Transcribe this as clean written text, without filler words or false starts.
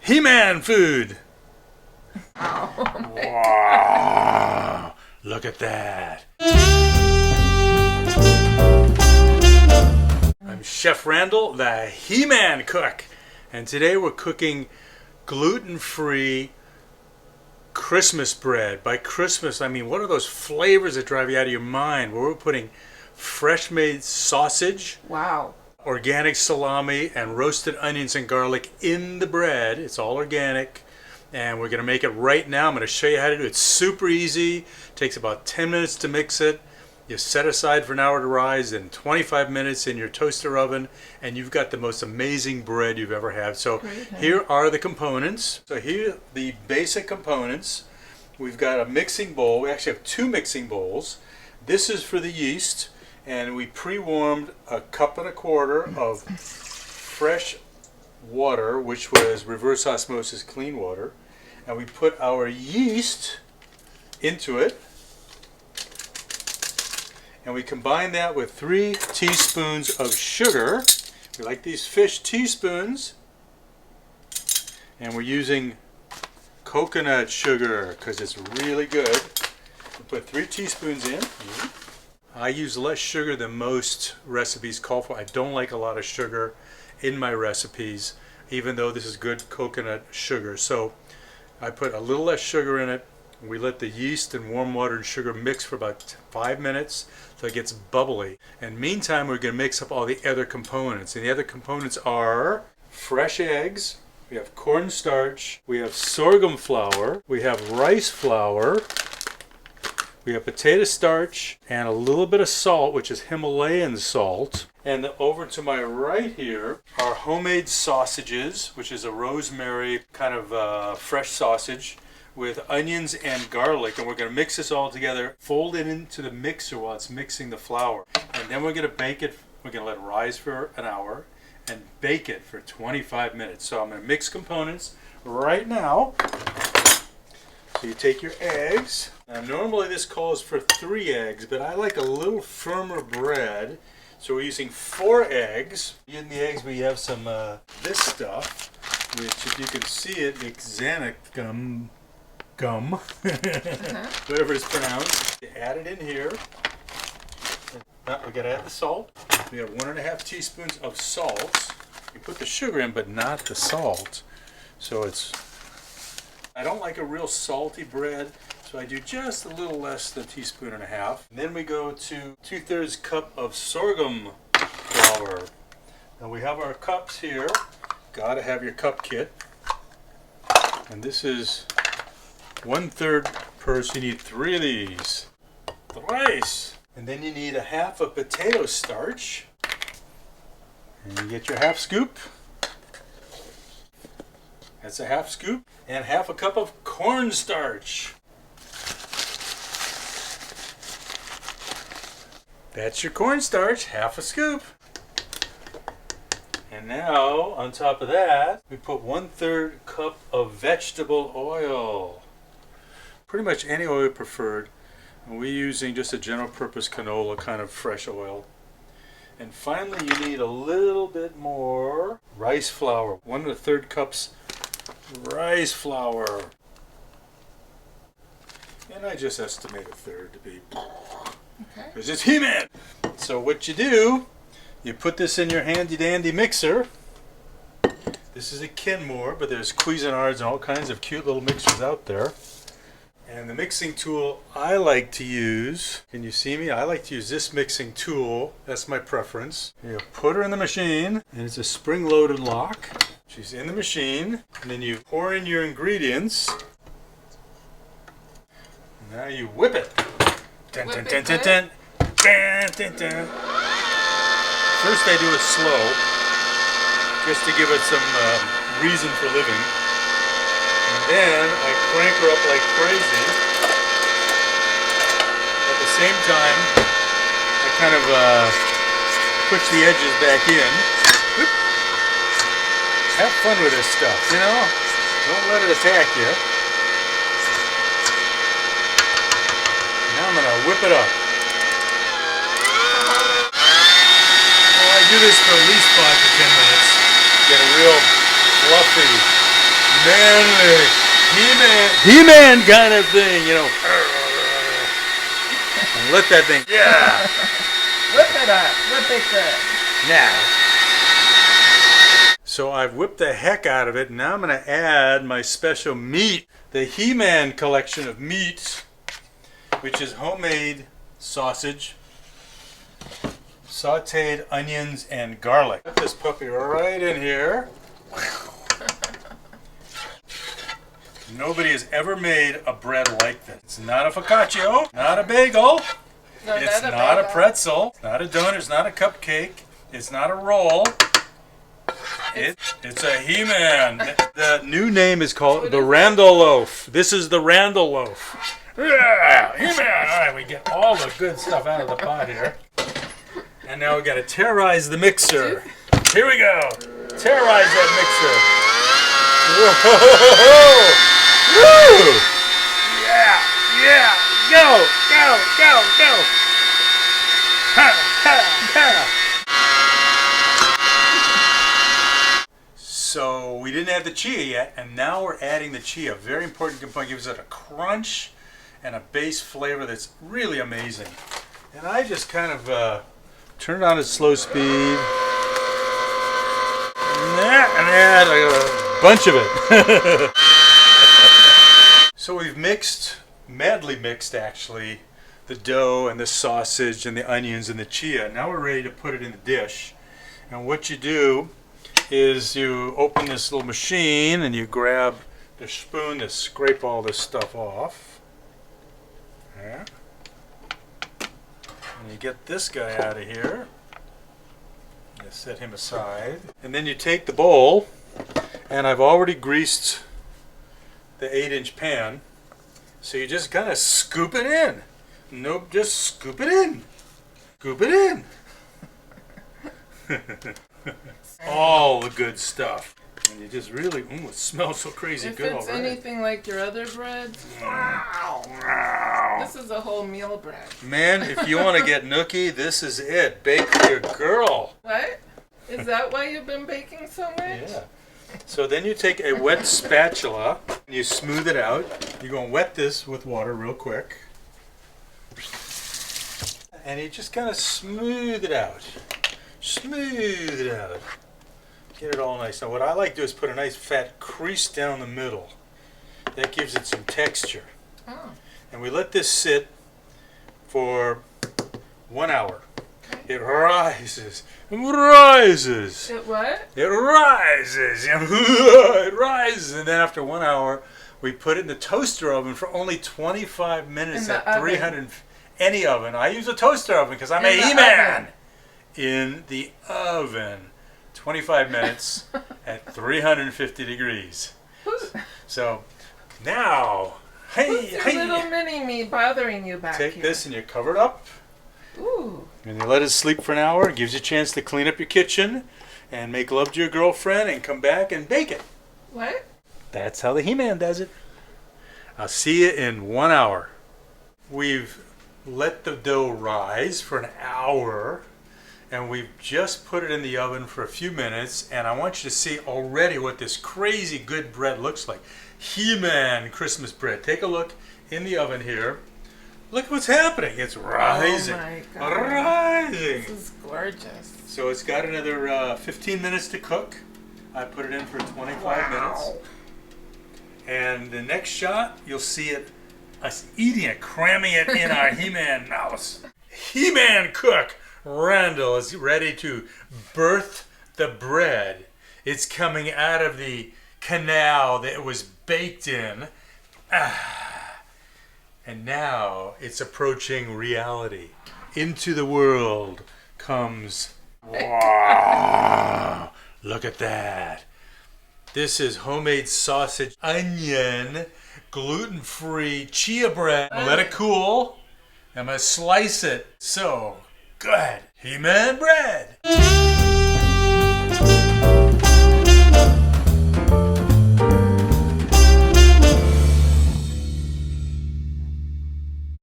He-Man food. Oh, Wow, look at that. I'm Chef Randall, the He-Man cook, and today we're cooking gluten-free Christmas bread. By Christmas, I mean, what are those flavors that drive you out of your mind? Well, we're putting fresh-made sausage, wow. organic salami, and roasted onions and garlic in the bread. It's all organic, and we're going to make it right now. I'm going to show you how to do it. It's super easy. It takes about 10 minutes to mix it. You set aside for an hour to rise, and 25 minutes in your toaster oven, and you've got the most amazing bread you've ever had. So here are the components. So here are the basic components. We've got a mixing bowl. We actually have two mixing bowls. This is for the yeast, and we pre-warmed a cup and a quarter of fresh water, which was reverse osmosis clean water, and we put our yeast into it. And we combine that with 3 teaspoons of sugar. We like these fish teaspoons. And we're using coconut sugar because it's really good. We put 3 teaspoons in. I use less sugar than most recipes call for. I don't like a lot of sugar in my recipes, even though this is good coconut sugar. So I put a little less sugar in it. We let the yeast and warm water and sugar mix for about 5 minutes so it gets bubbly. And meantime, we're going to mix up all the other components. And the other components are fresh eggs, we have cornstarch, we have sorghum flour, we have rice flour, we have potato starch, and a little bit of salt, which is Himalayan salt. And over to my right here are homemade sausages, which is a rosemary kind of fresh sausage, with onions and garlic, and we're going to mix this all together, fold it into the mixer while it's mixing the flour, and then we're going to bake it. We're going to let it rise for an hour and bake it for 25 minutes. So I'm going to mix components right now. So you take your eggs. Now normally this calls for 3 eggs, but I like a little firmer bread, so we're using 4 eggs. In the eggs we have some this stuff, which if you can see it, Xanax gum, whatever it's pronounced. You add it in here. Now we gotta add the salt. We have 1.5 teaspoons of salt. You put the sugar in, but not the salt. So I don't like a real salty bread, so I do just a little less than 1.5 teaspoons. And then we go to 2/3 cup of sorghum flour. Now we have our cups here. Gotta have your cup kit. And this is 1/3 purse. You need 3 of these. Rice. And then you need 1/2 of potato starch. And you get your 1/2 scoop. That's a 1/2 scoop. And 1/2 cup of cornstarch. That's your cornstarch, 1/2 scoop. And now, on top of that, we put 1/3 cup of vegetable oil. Pretty much any oil preferred. And we're using just a general purpose canola kind of fresh oil. And finally you need a little bit more rice flour. 1 1/3 cups rice flour. And I just estimate 1/3 to be, because it's He-Man. So what you do, you put this in your handy dandy mixer. This is a Kenmore, but there's Cuisinarts and all kinds of cute little mixers out there. And the mixing tool I like to use, can you see me? I like to use this mixing tool. That's my preference. You put her in the machine, and it's a spring-loaded lock. She's in the machine, and then you pour in your ingredients. Now you whip it. Dun, dun, dun, dun, dun. Dun, dun, dun. First I do it slow, just to give it some reason for living. And then I crank her up like crazy. At the same time, I kind of push the edges back in. Whoop. Have fun with this stuff, you know? Don't let it attack you. Now I'm going to whip it up. Well, I do this for at least 5 to 10 minutes. Get a real fluffy manly, He-Man kind of thing, you know. And let that thing, yeah. Whip it up. Whip it good. Now. So I've whipped the heck out of it. Now I'm going to add my special meat, the He-Man collection of meats, which is homemade sausage, sauteed onions, and garlic. Put this puppy right in here. Nobody has ever made a bread like this. It's not a focaccia, not a bagel. No, It's not a pretzel, it's not a donut, it's not a cupcake, it's not a roll. It's a He-Man. The new name is called the Randall loaf. This is the Randall loaf. Yeah, He-Man. All right, we get all the good stuff out of the pot here. And now we got to terrorize the mixer. Here we go. Terrorize that mixer. Whoa! Woo! Yeah, yeah. Go, go, go, go. Ha, ha, ha. So we didn't have the chia yet, and now we're adding the chia. Very important component. Gives it a crunch and a base flavor that's really amazing. And I just kind of turn it on at slow speed. And add a bunch of it. So we've madly mixed actually, the dough and the sausage and the onions and the chia. Now we're ready to put it in the dish. And what you do is you open this little machine and you grab the spoon to scrape all this stuff off. Yeah. And you get this guy out of here. You set him aside. And then you take the bowl, and I've already greased the 8-inch pan. So you just kind of scoop it in. Nope, just scoop it in. Scoop it in. All the good stuff. And you just really, it smells so crazy good already. If it's anything like your other breads, this is a whole meal bread. Man, if you want to get nookie, this is it. Bake for your girl. What? Is that why you've been baking so much? Yeah. So then you take a wet spatula and you smooth it out. You're going to wet this with water real quick. And you just kind of smooth it out. Smooth it out. Get it all nice. Now what I like to do is put a nice fat crease down the middle. That gives it some texture. Oh. And we let this sit for 1 hour. It rises. It rises. It what? It rises. It rises. And then after 1 hour, we put it in the toaster oven for only 25 minutes at 300. Any oven. I use a toaster oven because I'm a He-Man. In the oven. 25 minutes at 350 degrees. So now, Who's your little mini-me bothering you back here? Take this and you cover it up. Ooh. And you let it sleep for an hour. It gives you a chance to clean up your kitchen and make love to your girlfriend and come back and bake it. What? That's how the He-Man does it. I'll see you in 1 hour. We've let the dough rise for an hour. And we've just put it in the oven for a few minutes, and I want you to see already what this crazy good bread looks like. He-Man Christmas bread. Take a look in the oven here. Look what's happening. It's rising. Oh my God. Rising. This is gorgeous. So it's got another 15 minutes to cook. I put it in for 25 minutes. And the next shot, you'll see us eating it, cramming it in our He-Man mouth. He-Man cook. Randall is ready to birth the bread. It's coming out of the canal that it was baked in. And now it's approaching reality. Into the world comes... Wow! Look at that. This is homemade sausage, onion, gluten-free chia bread. I'm gonna let it cool. I'm gonna slice it. So... good. He-Man bread.